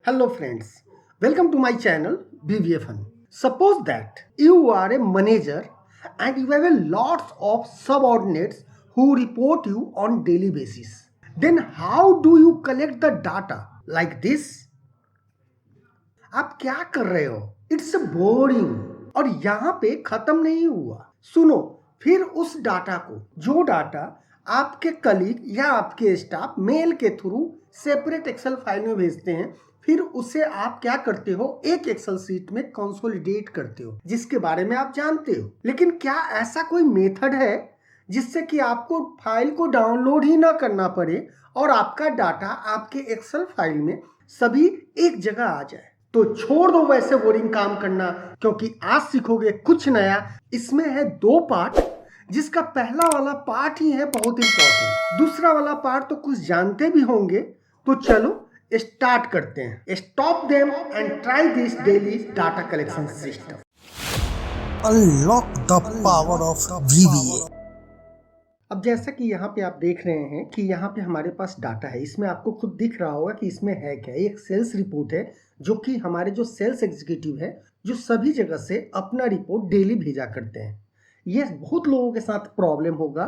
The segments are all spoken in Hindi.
Hello friends, welcome to my channel BVFN. Suppose that you are a manager and you have a lots of subordinates who report you on daily basis. Then how do you collect the data like this? आप क्या कर रहे हो? इट्स बोरिंग और यहाँ पे खत्म नहीं हुआ। सुनो, फिर उस डाटा को, जो डाटा आपके कलीग या आपके स्टाफ मेल के थ्रू सेपरेट एक्सेल फाइल में भेजते हैं, फिर उसे आप क्या करते हो, एक एक्सेल शीट में कंसोलिडेट करते हो, जिसके बारे में आप जानते हो। लेकिन क्या ऐसा कोई मेथड है जिससे कि आपको फाइल को डाउनलोड ही ना करना पड़े और आपका डाटा आपके एक्सेल फाइल में सभी एक जगह आ जाए? तो छोड़ दो वैसे बोरिंग काम करना, क्योंकि आज सीखोगे कुछ नया। इसमें है 2 पार्ट, जिसका पहला वाला पार्ट ही है बहुत इंपॉर्टेंट। दूसरा वाला पार्ट तो कुछ जानते भी होंगे। तो चलो स्टार्ट करते हैं। Stop them and try this daily data collection system. Unlock the power of VBA. अब जैसा कि यहाँ पे आप देख रहे हैं कि यहाँ पे हमारे पास डाटा है। इसमें आपको खुद दिख रहा होगा कि इसमें है क्या। एक सेल्स रिपोर्ट है, जो कि हमारे जो सेल्स एग्जीक्यूटिव है, जो सभी जगह से अपना रिपोर्ट डेली भेजा करते हैं। ये बहुत लोगों के साथ प्रॉब्लम होगा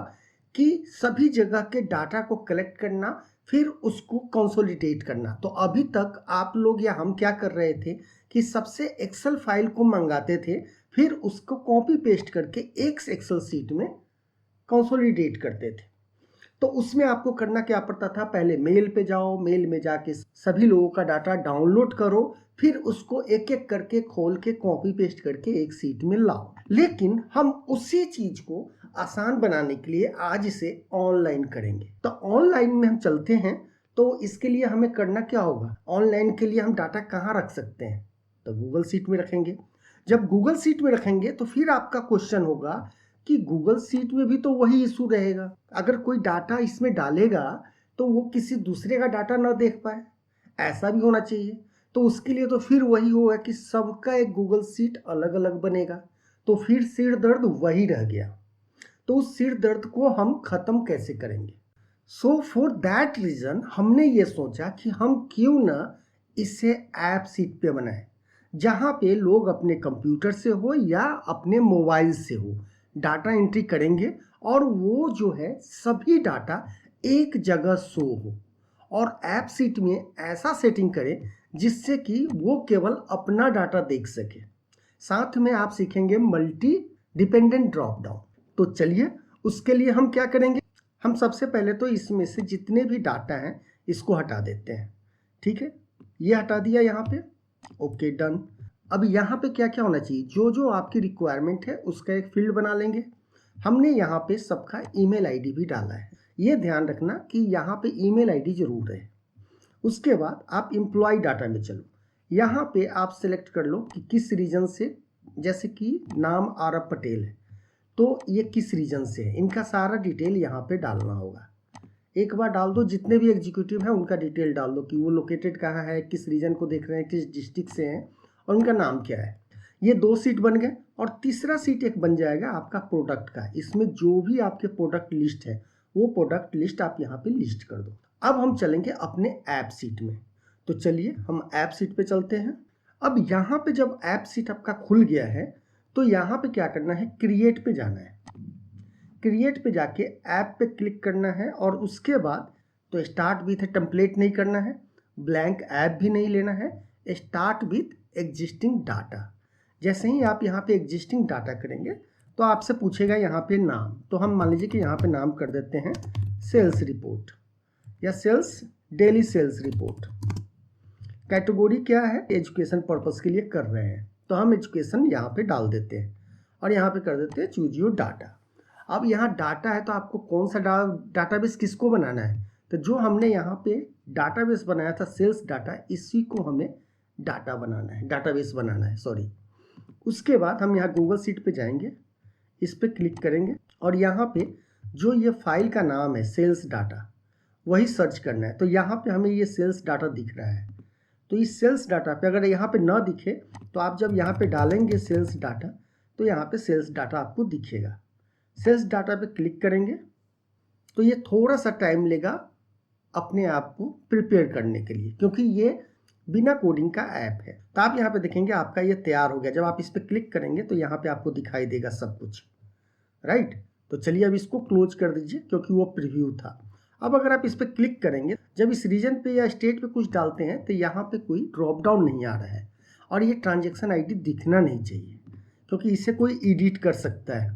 कि सभी जगह के डाटा को कलेक्ट करना, फिर उसको कंसोलिडेट करना। तो अभी तक आप लोग या हम क्या कर रहे थे कि सबसे एक्सेल फाइल को मंगाते थे, फिर उसको कॉपी पेस्ट करके एक एक्सेल शीट में कंसोलिडेट करते थे। तो उसमें आपको करना क्या पड़ता था, पहले मेल पे जाओ, मेल में जाके सभी लोगों का डाटा डाउनलोड करो, फिर उसको एक एक करके खोल के कॉपी पेस्ट करके एक सीट में लाओ। लेकिन हम उसी चीज को आसान बनाने के लिए आज इसे ऑनलाइन करेंगे। तो ऑनलाइन में हम चलते हैं। तो इसके लिए हमें करना क्या होगा, ऑनलाइन के लिए हम डाटा कहाँ रख सकते हैं, तो गूगल शीट में रखेंगे। जब गूगल शीट में रखेंगे तो फिर आपका क्वेश्चन होगा कि गूगल शीट में भी तो वही इशू रहेगा। अगर कोई डाटा इसमें डालेगा तो वो किसी दूसरे का डाटा ना देख पाए, ऐसा भी होना चाहिए। तो उसके लिए तो फिर वही होगा कि सबका एक गूगल शीट अलग अलग बनेगा। तो फिर सिर दर्द वही रह गया। तो उस सिर दर्द को हम खत्म कैसे करेंगे? सो फॉर दैट रीजन हमने ये सोचा कि हम क्यों ना इसे ऐप शीट पे बनाएं, जहाँ पे लोग अपने कंप्यूटर से हो या अपने मोबाइल से हो डाटा एंट्री करेंगे, और वो जो है सभी डाटा एक जगह शो हो। और ऐप शीट में ऐसा सेटिंग करें जिससे कि वो केवल अपना डाटा देख सके। साथ में आप सीखेंगे मल्टी डिपेंडेंट ड्रॉप डाउन। तो चलिए उसके लिए हम क्या करेंगे, हम सबसे पहले तो इसमें से जितने भी डाटा हैं इसको हटा देते हैं। ठीक है, ये हटा दिया यहाँ पे। Okay, done. अब यहाँ पे क्या क्या होना चाहिए, जो जो आपकी रिक्वायरमेंट है उसका एक फील्ड बना लेंगे। हमने यहाँ पे सबका ईमेल आईडी भी डाला है। ये ध्यान रखना कि यहाँ पे ईमेल आईडी जरूर है। उसके बाद आप एम्प्लॉय डाटा में चलो। यहाँ पे आप सेलेक्ट कर लो कि किस रीजन से, जैसे कि नाम आरब पटेल है तो ये किस रीजन से है, इनका सारा डिटेल यहाँ पे डालना होगा। एक बार डाल दो, जितने भी एग्जीक्यूटिव हैं उनका डिटेल डाल दो कि वो लोकेटेड कहाँ है, किस रीजन को देख रहे हैं, किस डिस्ट्रिक्ट से हैं और उनका नाम क्या है। ये 2 सीट बन गए। और तीसरा सीट एक बन जाएगा आपका प्रोडक्ट का। इसमें जो भी आपके प्रोडक्ट लिस्ट है वो प्रोडक्ट लिस्ट आप यहाँ पे लिस्ट कर दो। अब हम चलेंगे अपने ऐप सीट में। तो चलिए हम ऐप सीट पे चलते हैं। अब यहाँ पे जब ऐप सीट आपका खुल गया है तो यहाँ पे क्या करना है, क्रिएट पे जाना है। क्रिएट पे जाके ऐप पे क्लिक करना है और उसके बाद तो स्टार्ट विथ टेम्पलेट नहीं करना है, ब्लैंक ऐप भी नहीं लेना है, स्टार्ट विथ एग्जिस्टिंग डाटा। जैसे ही आप यहाँ पे एग्जिस्टिंग डाटा करेंगे तो आपसे पूछेगा यहाँ पे नाम। तो हम मान लीजिए कि यहाँ पे नाम कर देते हैं सेल्स रिपोर्ट या sales daily sales report. Category क्या है, एजुकेशन पर्पस के लिए कर रहे हैं तो हम एजुकेशन यहाँ पे डाल देते हैं और यहाँ पे कर देते हैं चूज योर डाटा। अब यहाँ डाटा है तो आपको कौन सा डाटाबेस किसको बनाना है, तो जो हमने यहाँ पे डाटाबेस बनाया था सेल्स डाटा, इसी को हमें डाटा बनाना है, डाटाबेस बनाना है, सॉरी। उसके बाद हम यहाँ गूगल शीट पे जाएंगे, इस पर क्लिक करेंगे और यहाँ पे जो ये फाइल का नाम है सेल्स डाटा वही सर्च करना है। तो यहाँ पे हमें ये सेल्स डाटा दिख रहा है। तो इस सेल्स डाटा पे अगर यहाँ पे ना दिखे तो आप जब यहाँ पे डालेंगे सेल्स डाटा तो यहाँ पे सेल्स डाटा आपको दिखेगा। सेल्स डाटा पे क्लिक करेंगे तो ये थोड़ा सा टाइम लेगा अपने आप को प्रिपेयर करने के लिए, क्योंकि ये बिना कोडिंग का ऐप है। तो आप यहाँ पे देखेंगे आपका ये तैयार हो गया। जब आप इस पर क्लिक करेंगे तो यहाँ पे आपको दिखाई देगा सब कुछ, राइट। तो चलिए अब इसको क्लोज कर दीजिए क्योंकि वो प्रीव्यू था। अब अगर आप इस पर क्लिक करेंगे, जब इस रीजन पे या स्टेट पे कुछ डालते हैं तो यहाँ पे कोई ड्रॉप डाउन नहीं आ रहा है और ये ट्रांजैक्शन आईडी दिखना नहीं चाहिए क्योंकि इसे कोई एडिट कर सकता है,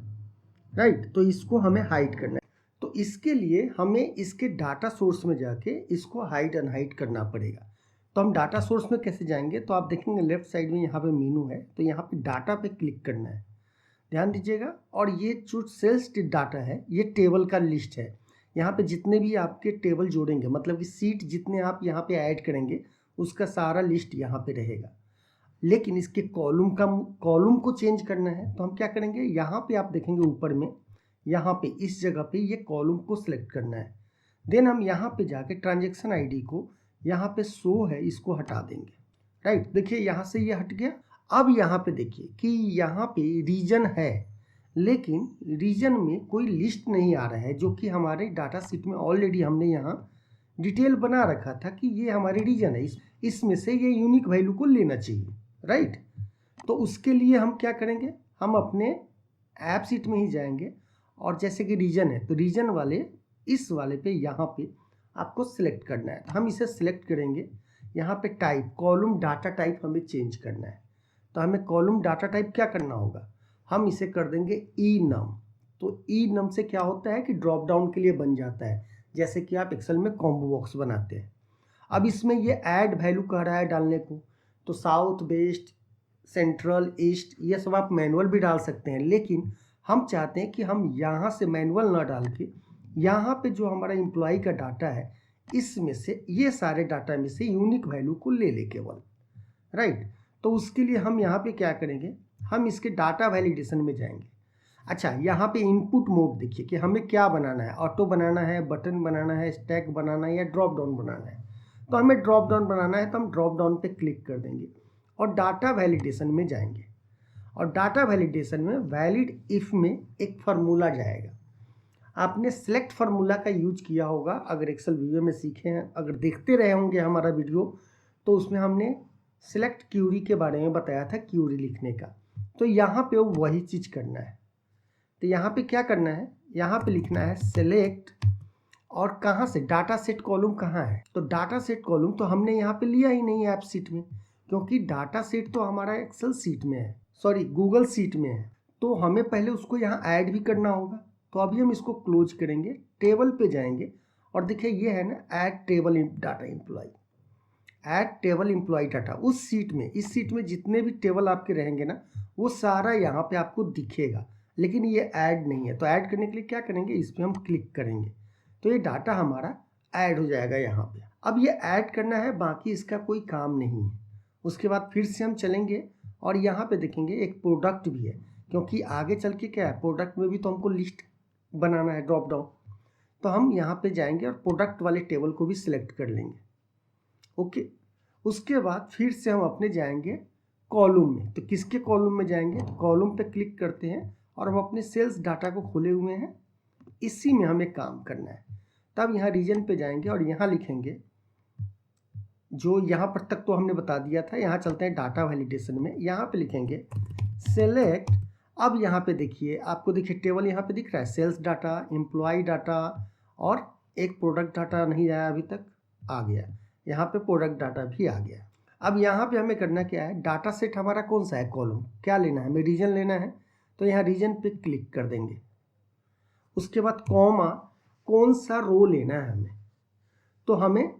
राइट। तो इसको हमें हाइड करना है। तो इसके लिए हमें इसके डाटा सोर्स में जाके इसको हाइड अनहाइड करना पड़ेगा। तो हम डाटा सोर्स में कैसे जाएंगे, तो आप देखेंगे लेफ्ट साइड में यहाँ पे मेनू है, तो यहाँ पे डाटा पे क्लिक करना है, ध्यान दीजिएगा। और ये जो सेल्स डाटा है ये टेबल का लिस्ट है। यहाँ पे जितने भी आपके टेबल जोड़ेंगे, मतलब कि सीट जितने आप यहाँ पे ऐड करेंगे उसका सारा लिस्ट यहाँ पे रहेगा। लेकिन इसके कॉलम को चेंज करना है तो हम क्या करेंगे, यहाँ पे आप देखेंगे ऊपर में, यहाँ पे इस जगह पे ये कॉलम को सिलेक्ट करना है। देन हम यहाँ पे जाके ट्रांजैक्शन आईडी को यहाँ पे शो है इसको हटा देंगे, राइट। देखिए यहाँ से ये हट गया। अब यहाँ पे देखिए कि यहाँ पे रीजन है, लेकिन रीजन में कोई लिस्ट नहीं आ रहा है, जो कि हमारे डाटा शीट में ऑलरेडी हमने यहाँ डिटेल बना रखा था कि ये हमारे रीजन है, इसमें से ये यूनिक वैल्यू को लेना चाहिए, राइट। तो उसके लिए हम क्या करेंगे, हम अपने ऐप शीट में ही जाएंगे और जैसे कि रीजन है तो रीजन वाले इस वाले पे यहाँ पे आपको सिलेक्ट करना है। तो हम इसे सिलेक्ट करेंगे। यहाँ पे टाइप कॉलम डाटा टाइप हमें चेंज करना है। तो हमें कॉलम डाटा टाइप क्या करना होगा, हम इसे कर देंगे ई नम। तो ई नम से क्या होता है कि ड्रॉप डाउन के लिए बन जाता है, जैसे कि आप एक्सेल में कॉम्बो बॉक्स बनाते हैं। अब इसमें ये ऐड वैल्यू कह रहा है डालने को, तो साउथ, वेस्ट, सेंट्रल, ईस्ट ये सब आप मैनुअल भी डाल सकते हैं, लेकिन हम चाहते हैं कि हम यहाँ से मैनुअल ना डाल के यहाँ पे जो हमारा एम्प्लॉय का डाटा है इसमें से ये सारे डाटा में से यूनिक वैल्यू को ले ले केवल, राइट। तो उसके लिए हम यहाँ पे क्या करेंगे, हम इसके डाटा वैलिडेशन में जाएंगे। अच्छा, यहाँ पे इनपुट मोड देखिए कि हमें क्या बनाना है, ऑटो बनाना है, बटन बनाना है, स्टैक बनाना है या ड्रॉप डाउन बनाना है। तो हमें ड्रॉप डाउन बनाना है तो हम ड्रॉप डाउन पे क्लिक कर देंगे और डाटा वैलिडेशन में जाएंगे। और डाटा वैलिडेशन में वैलिड इफ में एक फार्मूला जाएगा। आपने सेलेक्ट फार्मूला का यूज किया होगा अगर एक्सेल वीडियो में सीखे हैं, अगर देखते रहे होंगे हमारा वीडियो तो उसमें हमने सेलेक्ट क्यूरी के बारे में बताया था, क्यूरी लिखने का। तो यहाँ पे वही चीज़ करना है। तो यहाँ पे क्या करना है, यहाँ पे लिखना है सेलेक्ट और कहाँ से, डाटा सेट कॉलम कहाँ है। तो डाटा सेट कॉलम तो हमने यहाँ पे लिया ही नहीं ऐप सीट में, क्योंकि डाटा सेट तो हमारा एक्सेल सीट में है, सॉरी गूगल सीट में है। तो हमें पहले उसको यहाँ ऐड भी करना होगा। तो अभी हम इसको क्लोज करेंगे, टेबल पे जाएंगे और देखिए ये है ना add table data employ, add table employ data. उस सीट में, इस सीट में जितने भी टेबल आपके रहेंगे ना वो सारा यहाँ पे आपको दिखेगा, लेकिन ये ऐड नहीं है। तो ऐड करने के लिए क्या करेंगे, इस पर हम क्लिक करेंगे तो ये डाटा हमारा ऐड हो जाएगा यहाँ पे। अब ये ऐड करना है, बाकी इसका कोई काम नहीं है। उसके बाद फिर से हम चलेंगे और यहाँ पे देखेंगे एक प्रोडक्ट भी है, क्योंकि आगे चल के क्या है, प्रोडक्ट में भी तो हमको लिस्ट बनाना है, ड्रॉप डाउन। तो हम यहाँ पे जाएंगे और प्रोडक्ट वाले टेबल को भी सिलेक्ट कर लेंगे, ओके। उसके बाद फिर से हम अपने जाएंगे कॉलम में। तो किसके कॉलम में जाएंगे, तो कॉलम पे क्लिक करते हैं और हम अपने सेल्स डाटा को खोले हुए हैं, इसी में हमें काम करना है। तब यहाँ रीजन पे जाएंगे और यहाँ लिखेंगे, जो यहाँ पर तक तो हमने बता दिया था, यहाँ चलते हैं डाटा वैलिडेशन में। यहाँ पे लिखेंगे सेलेक्ट। अब यहाँ पे देखिए, आपको देखिए टेबल यहाँ पे दिख रहा है, सेल्स डाटा, एम्प्लॉय डाटा और एक प्रोडक्ट डाटा नहीं आया अभी तक, आ गया। यहाँ पे प्रोडक्ट डाटा भी आ गया। अब यहाँ पे हमें करना क्या है, डाटा सेट हमारा कौन सा है, कॉलम क्या लेना है, हमें रीजन लेना है। तो यहाँ रीजन पे क्लिक कर देंगे। उसके बाद कॉमा, कौन सा रो लेना है हमें, तो हमें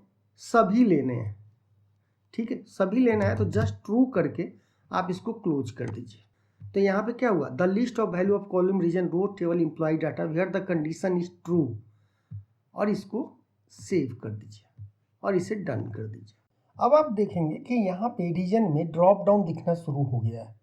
सभी लेने हैं, ठीक है, सभी लेना है। तो जस्ट ट्रू करके आप इसको क्लोज कर दीजिए। तो यहाँ पे क्या हुआ, the list of value of column region row table employ data where the condition is true, और इसको सेव कर दीजिए और इसे डन कर दीजिए। अब आप देखेंगे कि यहाँ पे रीजन में ड्रॉप डाउन दिखना शुरू हो गया है,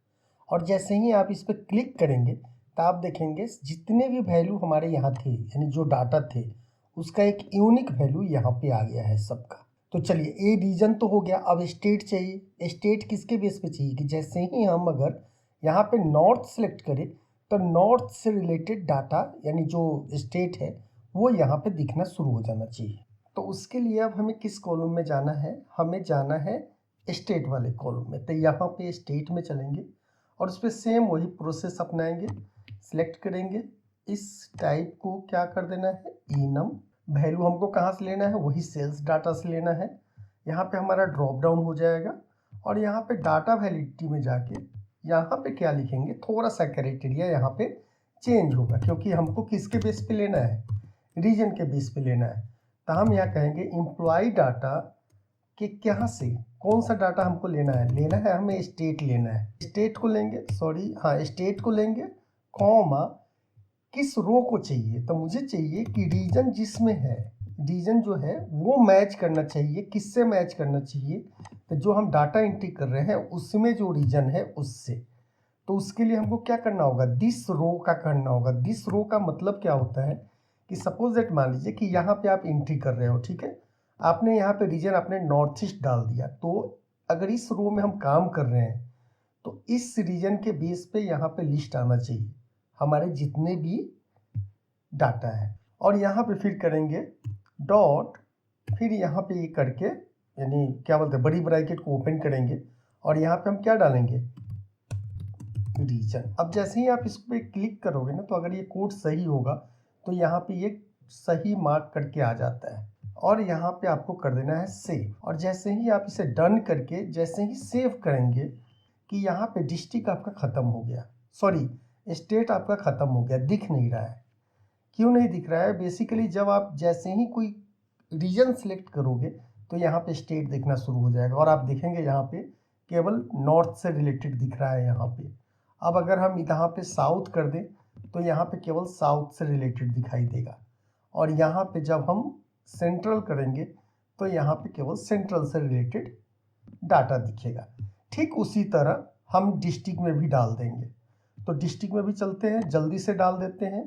और जैसे ही आप इस पर क्लिक करेंगे तो आप देखेंगे जितने भी वैल्यू हमारे यहाँ थे, यानी जो डाटा थे, उसका एक यूनिक वैल्यू यहाँ पे आ गया है सबका। तो चलिए, ये रीजन तो हो गया। अब स्टेट चाहिए। स्टेट किसके बेस पे चाहिए, कि जैसे ही हम अगर यहाँ पे नॉर्थ सेलेक्ट करें तो नॉर्थ से रिलेटेड डाटा, यानी जो स्टेट है वो यहाँ पे दिखना शुरू हो जाना चाहिए। तो उसके लिए अब हमें किस कॉलम में जाना है, हमें जाना है स्टेट वाले कॉलम में। तो यहाँ पे स्टेट में चलेंगे और उस पर सेम वही प्रोसेस अपनाएंगे। सिलेक्ट करेंगे, इस टाइप को क्या कर देना है इनम। वैल्यू हमको कहाँ से लेना है, वही सेल्स डाटा से लेना है। यहाँ पे हमारा ड्रॉप डाउन हो जाएगा और यहाँ पे डाटा वैलिडिटी में जाके यहाँ पे क्या लिखेंगे, थोड़ा सा क्राइटेरिया यहाँ पे चेंज होगा क्योंकि हमको किसके बेस पे लेना है, रीजन के बेस पे लेना है। तो हम यहाँ कहेंगे एम्प्लॉय डाटा कि कहाँ से कौन सा डाटा हमको लेना है हमें स्टेट लेना है। स्टेट को लेंगे, स्टेट को लेंगे, कॉमा किस रो को चाहिए, तो मुझे चाहिए कि रीजन जिसमें है, रीजन जो है वो मैच करना चाहिए। किससे मैच करना चाहिए, तो जो हम डाटा एंट्री कर रहे हैं उसमें जो रीजन है उससे। तो उसके लिए हमको क्या करना होगा, दिस रो का करना होगा। दिस रो का मतलब क्या होता है कि सपोज दैट मान लीजिए कि यहाँ पे आप एंट्री कर रहे हो, ठीक है, आपने यहाँ पे रीजन आपने नॉर्थ ईस्ट डाल दिया। तो अगर इस रो में हम काम कर रहे हैं तो इस रीजन के बेस पे यहाँ पे लिस्ट आना चाहिए हमारे जितने भी डाटा है। और यहाँ पे फिर करेंगे डॉट, फिर यहाँ पे ये करके यानी क्या बोलते हैं बड़ी ब्रैकेट को ओपन करेंगे और यहाँ पे हम क्या डालेंगे रीजन। अब जैसे ही आप इस पर क्लिक करोगे ना, तो अगर ये कोड सही होगा तो यहाँ पे ये सही मार्क करके आ जाता है और यहाँ पे आपको कर देना है सेव। और जैसे ही आप इसे डन करके जैसे ही सेव करेंगे कि यहाँ पे डिस्ट्रिक्ट आपका ख़त्म हो गया, सॉरी स्टेट आपका ख़त्म हो गया, दिख नहीं रहा है। क्यों नहीं दिख रहा है, बेसिकली जब आप जैसे ही कोई रीजन सेलेक्ट करोगे तो यहाँ पे स्टेट दिखना शुरू हो जाएगा और आप देखेंगे यहाँ पे केवल नॉर्थ से रिलेटेड दिख रहा है यहाँ पे। अब अगर हम यहाँ पे साउथ कर दें तो यहाँ पे केवल साउथ से रिलेटेड दिखाई देगा और यहाँ पे जब हम सेंट्रल करेंगे तो यहाँ पे केवल सेंट्रल से रिलेटेड डाटा दिखेगा। ठीक उसी तरह हम डिस्ट्रिक्ट में भी डाल देंगे। तो डिस्ट्रिक्ट में भी चलते हैं, जल्दी से डाल देते हैं।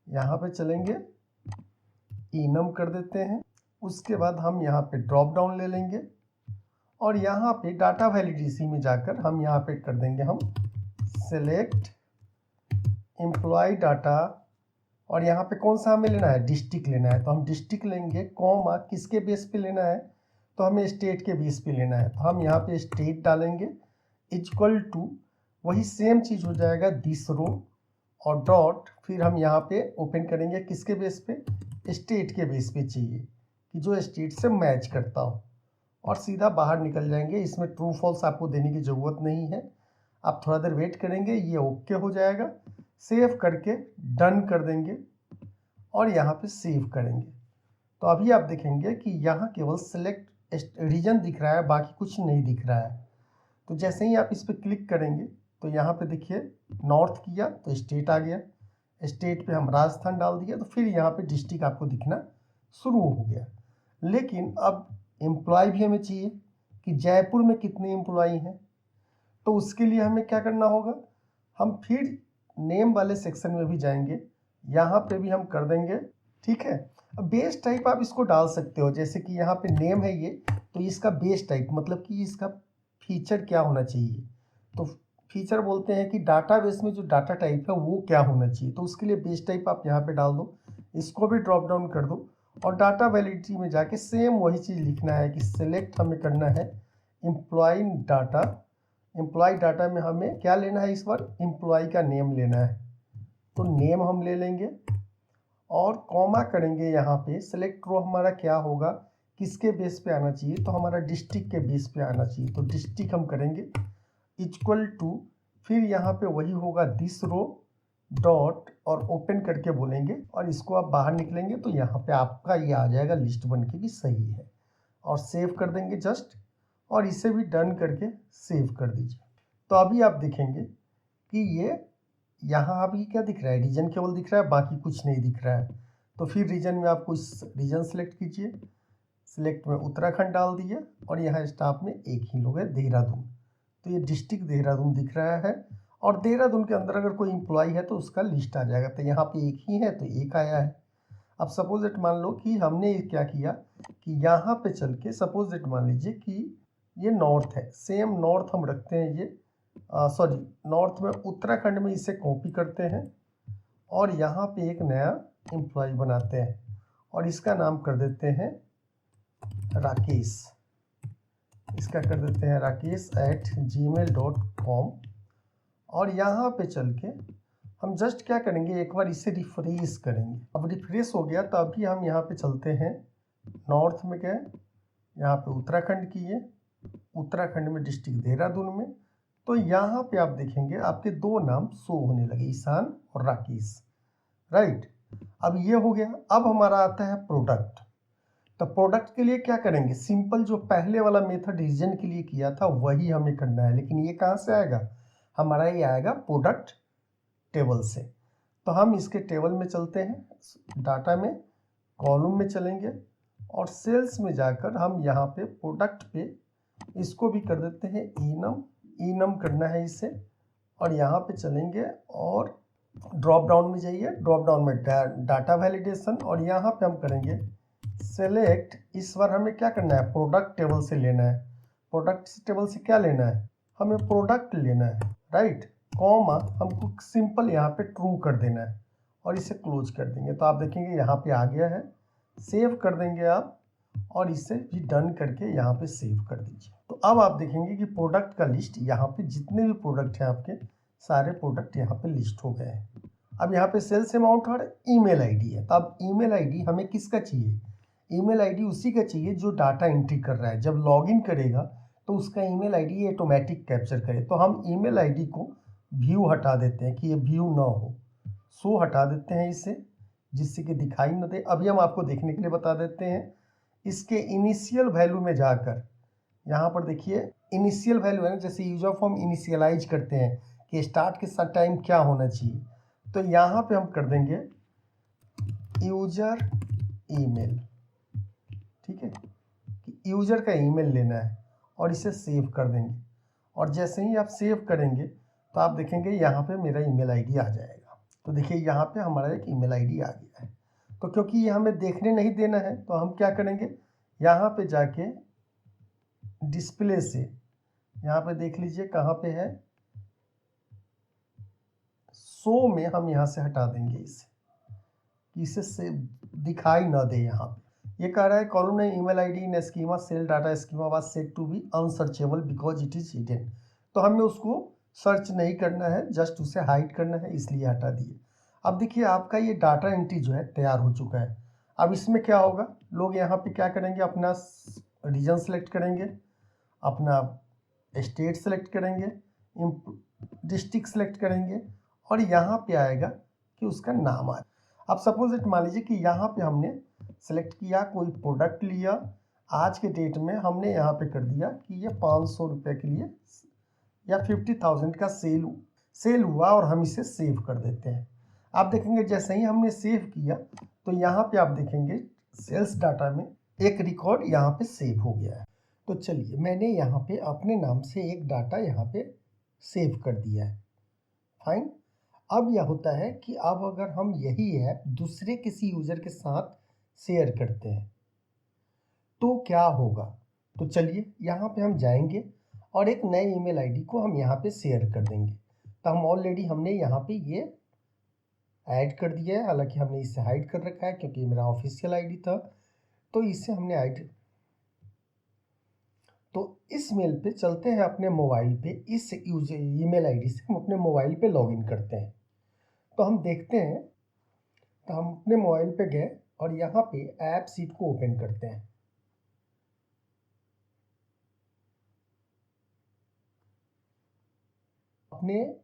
यहाँ पे चलेंगे, इनम कर देते हैं, उसके बाद हम यहाँ पे ड्रॉप डाउन ले लेंगे और यहाँ पे डाटा वैलिडिटी में जाकर हम यहाँ पे कर देंगे हम सेलेक्ट एम्प्लॉय डाटा और यहाँ पे कौन सा हमें लेना है, डिस्ट्रिक्ट लेना है। तो हम डिस्ट्रिक्ट लेंगे, कॉमा किसके बेस पे लेना है, तो हमें स्टेट के बेस पे लेना है। तो हम यहाँ पे स्टेट डालेंगे इक्वल टू वही सेम चीज़ हो जाएगा दिस रो और डॉट, फिर हम यहाँ पे ओपन करेंगे किसके बेस पे, स्टेट के बेस पे चाहिए कि जो स्टेट से मैच करता हो और सीधा बाहर निकल जाएंगे। इसमें ट्रू फॉल्स आपको देने की ज़रूरत नहीं है, आप थोड़ा देर वेट करेंगे, ये ओके हो जाएगा। सेव करके डन कर देंगे और यहाँ पे सेव करेंगे। तो अभी आप देखेंगे कि यहाँ केवल सेलेक्ट रीजन दिख रहा है, बाकी कुछ नहीं दिख रहा है। तो जैसे ही आप इस पर क्लिक करेंगे तो यहाँ पे देखिए नॉर्थ किया तो स्टेट आ गया, स्टेट पे हम राजस्थान डाल दिया तो फिर यहाँ पे डिस्ट्रिक्ट आपको दिखना शुरू हो गया। लेकिन अब एम्प्लॉय भी हमें चाहिए कि जयपुर में कितने एम्प्लॉय हैं। तो उसके लिए हमें क्या करना होगा, हम फिर नेम वाले सेक्शन में भी जाएंगे, यहाँ पे भी हम कर देंगे, ठीक है। अब बेस टाइप आप इसको डाल सकते हो, जैसे कि यहाँ पे नेम है ये, तो इसका बेस टाइप मतलब कि इसका फीचर क्या होना चाहिए। तो फीचर बोलते हैं कि डाटाबेस में जो डाटा टाइप है वो क्या होना चाहिए। तो उसके लिए बेस टाइप आप यहाँ पे डाल दो, इसको भी ड्रॉप डाउन कर दो और डाटा वैलिडिटी में जाके सेम वही चीज़ लिखना है कि सिलेक्ट हमें करना है एम्प्लॉय डाटा। एम्प्लॉय डाटा में हमें क्या लेना है, इस बार एम्प्लॉय का नेम लेना है। तो नेम हम ले लेंगे और कॉमा करेंगे, यहाँ पे सेलेक्ट रो हमारा क्या होगा, किसके बेस पे आना चाहिए, तो हमारा डिस्ट्रिक्ट के बेस पे आना चाहिए। तो डिस्ट्रिक्ट हम करेंगे इक्वल टू, फिर यहाँ पे वही होगा दिस रो डॉट और ओपन करके बोलेंगे और इसको आप बाहर निकलेंगे तो यहाँ पे आपका ये आ जाएगा लिस्ट बन के भी सही है और सेव कर देंगे जस्ट, और इसे भी डन करके सेव कर दीजिए। तो अभी आप देखेंगे कि ये यहाँ अभी क्या दिख रहा है, रीजन केवल दिख रहा है, बाकी कुछ नहीं दिख रहा है। तो फिर रीजन में आपको इस रीजन सेलेक्ट कीजिए, सिलेक्ट में उत्तराखंड डाल दिया और यहाँ स्टाफ में एक ही लोग है देहरादून। तो ये डिस्ट्रिक्ट देहरादून दिख रहा है और देहरादून के अंदर अगर कोई एम्प्लॉय है तो उसका लिस्ट आ जाएगा। तो यहाँ पे एक ही है तो एक आया है। अब सपोज इट मान लो कि हमने क्या किया कि यहाँ पे चल के सपोज इट मान लीजिए कि ये नॉर्थ है, सेम नॉर्थ हम रखते हैं, ये सॉरी नॉर्थ में उत्तराखंड में इसे कॉपी करते हैं और यहाँ पे एक नया एम्प्लॉय बनाते हैं और इसका नाम कर देते हैं राकेश। इसका कर देते हैं rakesh@gmail.com। और यहाँ पे चल के हम जस्ट क्या करेंगे, एक बार इसे रिफ्रेश करेंगे। अब रिफ्रेश हो गया तो अभी हम यहाँ पे चलते हैं, नॉर्थ में गए, यहाँ पे उत्तराखंड किए, उत्तराखंड में डिस्ट्रिक्ट देहरादून में। तो यहाँ पे आप देखेंगे आपके दो नाम शो होने लगे, ईशान और राकेश, राइट। अब ये हो गया। अब हमारा आता है प्रोडक्ट। तो प्रोडक्ट के लिए क्या करेंगे, सिंपल जो पहले वाला मेथड रीजन के लिए किया था वही हमें करना है, लेकिन ये कहाँ से आएगा, हमारा ये आएगा प्रोडक्ट टेबल से। तो हम इसके टेबल में चलते हैं, डाटा में कॉलम में चलेंगे और सेल्स में जाकर हम यहाँ पे प्रोडक्ट पे इसको भी कर देते हैं इनम करना है इसे। और यहाँ पे चलेंगे और ड्रॉप डाउन में जाइए, ड्रॉप डाउन में डाटा वैलिडेशन, और यहाँ पे हम करेंगे सेलेक्ट। इस बार हमें क्या करना है, प्रोडक्ट टेबल से लेना है। प्रोडक्ट टेबल से क्या लेना है, हमें प्रोडक्ट लेना है, राइट। कॉमा हमको सिंपल यहाँ पे ट्रू कर देना है और इसे क्लोज कर देंगे। तो आप देखेंगे यहाँ पे आ गया है। सेव कर देंगे आप और इसे भी डन करके यहाँ पे सेव कर दीजिए। तो अब आप देखेंगे कि प्रोडक्ट का लिस्ट, यहाँ पे जितने भी प्रोडक्ट हैं आपके सारे प्रोडक्ट यहाँ पे लिस्ट हो गए हैं। अब यहाँ पे सेल्स अमाउंट और ईमेल आईडी है। तो अब ईमेल आईडी हमें किसका चाहिए, ईमेल आईडी उसी का चाहिए जो डाटा एंट्री कर रहा है। जब लॉगिन करेगा तो उसका ईमेल आईडी ऑटोमेटिक कैप्चर करे। तो हम ईमेल आईडी को व्यू हटा देते हैं कि ये व्यू ना हो, शो हटा देते हैं इसे, जिससे कि दिखाई न दे। अभी हम आपको देखने के लिए बता देते हैं, इसके इनिशियल वैल्यू में जाकर यहाँ पर देखिए इनिशियल वैल्यू है ना, जैसे यूजर फॉर्म इनिशियलाइज करते हैं कि स्टार्ट के साथ टाइम क्या होना चाहिए। तो यहाँ पे हम कर देंगे यूजर ईमेल, ठीक है, कि यूजर का ईमेल लेना है और इसे सेव कर देंगे। और जैसे ही आप सेव करेंगे तो आप देखेंगे यहाँ पे मेरा ईमेल आईडी आ जाएगा। तो देखिए यहाँ पे हमारा एक ईमेल आईडी आ गया है। तो क्योंकि ये हमें देखने नहीं देना है तो हम क्या करेंगे, यहाँ पे जाके डिस्प्ले से यहाँ पे देख लीजिए कहाँ पे है, शो में हम यहाँ से हटा देंगे इसे, कि इसे से दिखाई ना दे। यहाँ पे ये कह रहा है कॉलम ने email ID in schema cell data schema was set to be unsearchable because it is hidden. तो हमें उसको सर्च नहीं करना है, जस्ट उसे हाइड करना है, इसलिए हटा दिए। अब देखिए आपका ये डाटा एंट्री जो है तैयार हो चुका है। अब इसमें क्या होगा, लोग यहाँ पे क्या करेंगे, अपना रीजन सेलेक्ट करेंगे, अपना स्टेट सेलेक्ट करेंगे, डिस्ट्रिक्ट सेलेक्ट करेंगे और यहाँ पे आएगा कि उसका नाम आए। अब सपोज इट मान लीजिए कि यहाँ पे हमने सेलेक्ट किया, कोई प्रोडक्ट लिया, आज के डेट में हमने यहाँ पे कर दिया कि ये 500 रुपये के लिए या 50,000 का सेल हुआ और हम इसे सेव कर देते हैं। आप देखेंगे जैसे ही हमने सेव किया तो यहाँ पे आप देखेंगे सेल्स डाटा में एक रिकॉर्ड यहाँ पे सेव हो गया है। तो चलिए मैंने यहाँ पे अपने नाम से एक डाटा यहाँ पे सेव कर दिया है, फाइन। अब यह होता है कि अब अगर हम यही ऐप दूसरे किसी यूज़र के साथ शेयर करते हैं तो क्या होगा। तो चलिए यहाँ पे हम जाएंगे और एक नए ईमेल आईडी को हम यहाँ पे शेयर कर देंगे। तो हम ऑलरेडी हमने यहाँ पे ये ऐड कर दिया है, हालांकि हमने इसे हाइड कर रखा है क्योंकि मेरा ऑफिशियल आईडी था, तो इसे हमने हाइड। तो इस मेल पे चलते हैं अपने मोबाइल पे, इस ईमेल आईडी से हम अपने मोबाइल पे लॉगिन करते हैं। तो हम देखते हैं, तो हम अपने मोबाइल पे गए और यहाँ पे ऐप सीट को ओपन करते हैं। अपने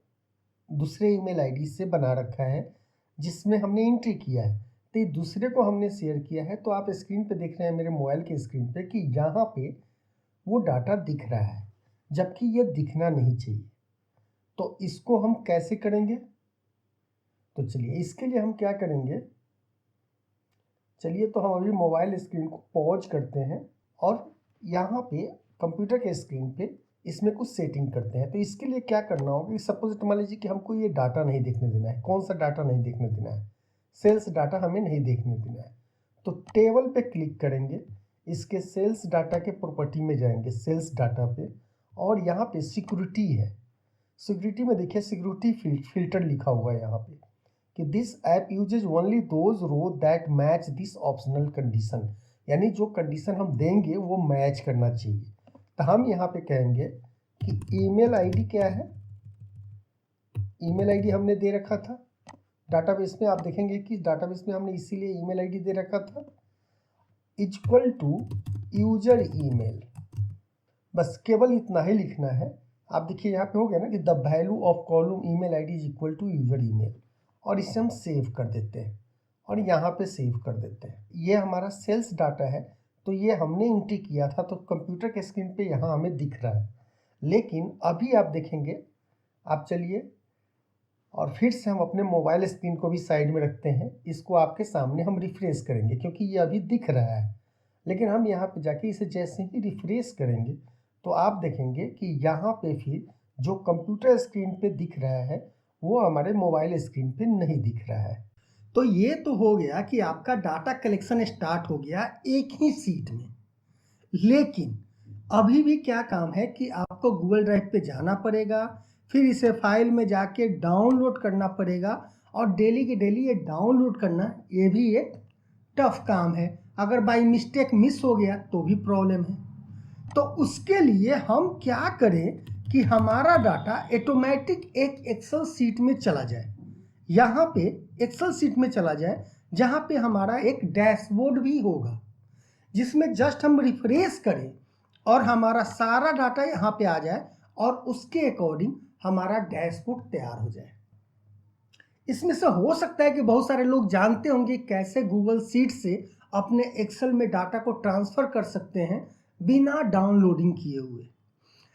दूसरे ईमेल आईडी से बना रखा है जिसमें हमने एंट्री किया है, तो ये दूसरे को हमने शेयर किया है। तो आप स्क्रीन पे देख रहे हैं मेरे मोबाइल के स्क्रीन पे कि यहाँ पे वो डाटा दिख रहा है, जबकि ये दिखना नहीं चाहिए। तो इसको हम कैसे करेंगे, तो चलिए इसके लिए हम क्या करेंगे, चलिए तो हम अभी मोबाइल स्क्रीन को पॉज करते हैं और यहाँ पे कंप्यूटर के स्क्रीन पे इसमें कुछ सेटिंग करते हैं। तो इसके लिए क्या करना होगा कि सपोज मान लीजिए कि हमको ये डाटा नहीं देखने देना है। कौन सा डाटा नहीं देखने देना है, सेल्स डाटा हमें नहीं देखने देना है। तो टेबल पे क्लिक करेंगे, इसके सेल्स डाटा के प्रॉपर्टी में जाएंगे, सेल्स डाटा पे, और यहाँ पे सिक्योरिटी है। सिक्योरिटी में देखिए सिक्योरिटी फिल्टर लिखा हुआ है यहाँ पे कि this app uses only those row that match this optional condition, यानी जो कंडीशन हम देंगे वो मैच करना चाहिए। तो हम यहाँ पे कहेंगे कि ईमेल आईडी क्या है, ईमेल आईडी हमने दे रखा था डाटाबेस में। आप देखेंगे कि डाटाबेस में हमने इसीलिए ईमेल आईडी दे रखा था, इक्वल टू यूजर ईमेल। बस केवल इतना ही लिखना है। आप देखिए यहाँ पे हो गया ना कि the value of column email ID is equal to user email, और इसे हम सेव कर देते हैं और यहाँ पे सेव कर देते हैं। ये हमारा सेल्स डाटा है, तो ये हमने एंट्री किया था, तो कंप्यूटर के स्क्रीन पे यहाँ हमें दिख रहा है। लेकिन अभी आप देखेंगे, आप चलिए और फिर से हम अपने मोबाइल स्क्रीन को भी साइड में रखते हैं, इसको आपके सामने हम रिफ्रेश करेंगे क्योंकि ये अभी दिख रहा है। लेकिन हम यहाँ पे जाके इसे जैसे ही रिफ्रेश करेंगे तो आप देखेंगे कि यहाँ पे फिर जो कंप्यूटर स्क्रीन पे दिख रहा है वो हमारे मोबाइल स्क्रीन पे नहीं दिख रहा है। तो ये तो हो गया कि आपका डाटा कलेक्शन स्टार्ट हो गया एक ही सीट में। लेकिन अभी भी क्या काम है कि आपको गूगल ड्राइव पे जाना पड़ेगा, फिर इसे फाइल में जाके डाउनलोड करना पड़ेगा, और डेली के डेली ये डाउनलोड करना ये भी एक टफ काम है। अगर बाई मिस्टेक मिस हो गया तो भी प्रॉब्लम है। तो उसके लिए हम क्या करें कि हमारा डाटा ऑटोमेटिक एक एक्सेल सीट में चला जाए। यहाँ पे एक्सेल सीट में चला जाए जहाँ पे हमारा एक डैशबोर्ड भी होगा, जिसमें जस्ट हम रिफ्रेश करें और हमारा सारा डाटा यहाँ पे आ जाए और उसके अकॉर्डिंग हमारा डैशबोर्ड तैयार हो जाए। इसमें से हो सकता है कि बहुत सारे लोग जानते होंगे कैसे गूगल सीट से अपने एक्सेल में डाटा को ट्रांसफ़र कर सकते हैं बिना डाउनलोडिंग किए हुए।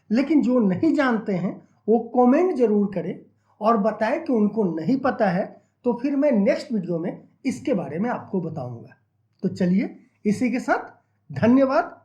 लेकिन जो नहीं जानते हैं वो कमेंट जरूर करें और बताएं कि उनको नहीं पता है, तो फिर मैं नेक्स्ट वीडियो में इसके बारे में आपको बताऊंगा। तो चलिए, इसी के साथ धन्यवाद।